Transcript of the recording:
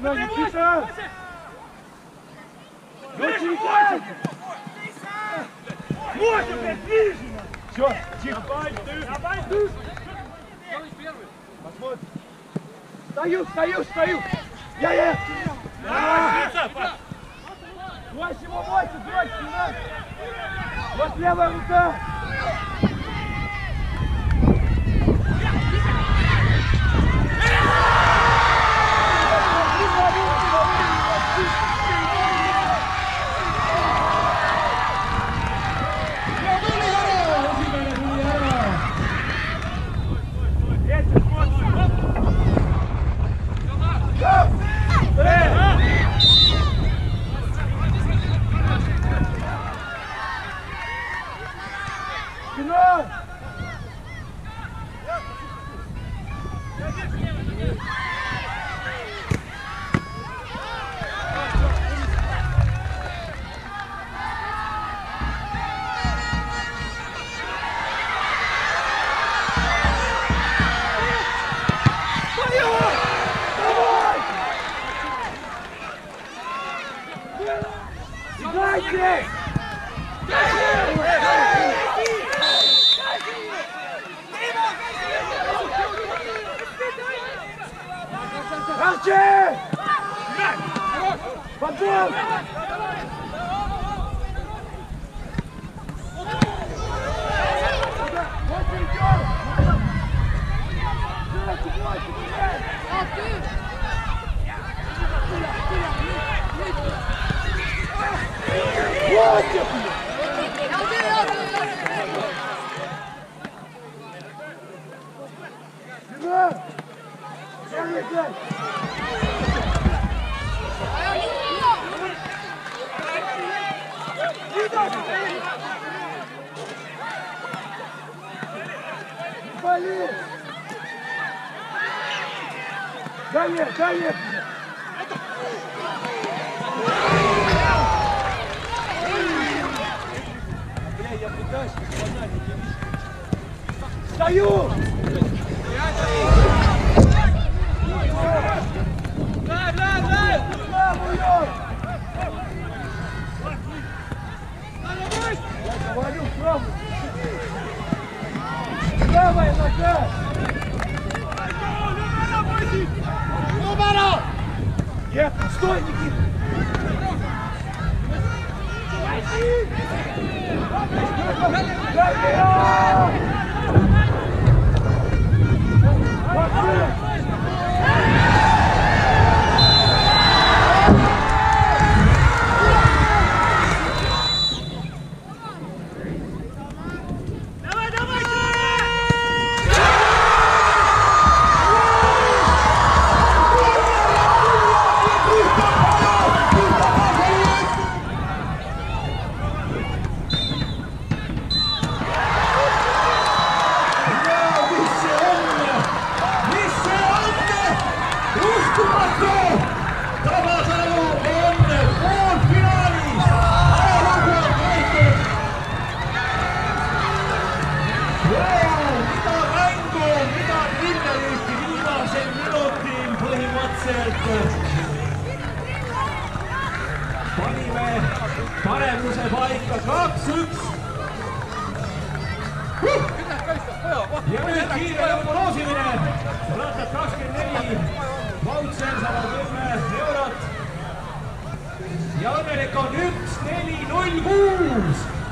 Сзади, тихо! Очень не хочет! Вот, блядь, ближе! Все, тихо! Давай, ты! Посмотрим! Стою! Я! Больше его бойся, дрочь, не надо! Вот левая рука! Подбор! Далее! Бля, я пытаюсь понять, не вижу. Стою! Дай! Я говорю, правду. Правая нога! Нет, стой, Никита! Panime paremuse paika 2-1. Ja nüüd kiire lõpuloosimine. Rattad 24, vautser 110 eurot. Ja õnnelik on 1-4-0-6.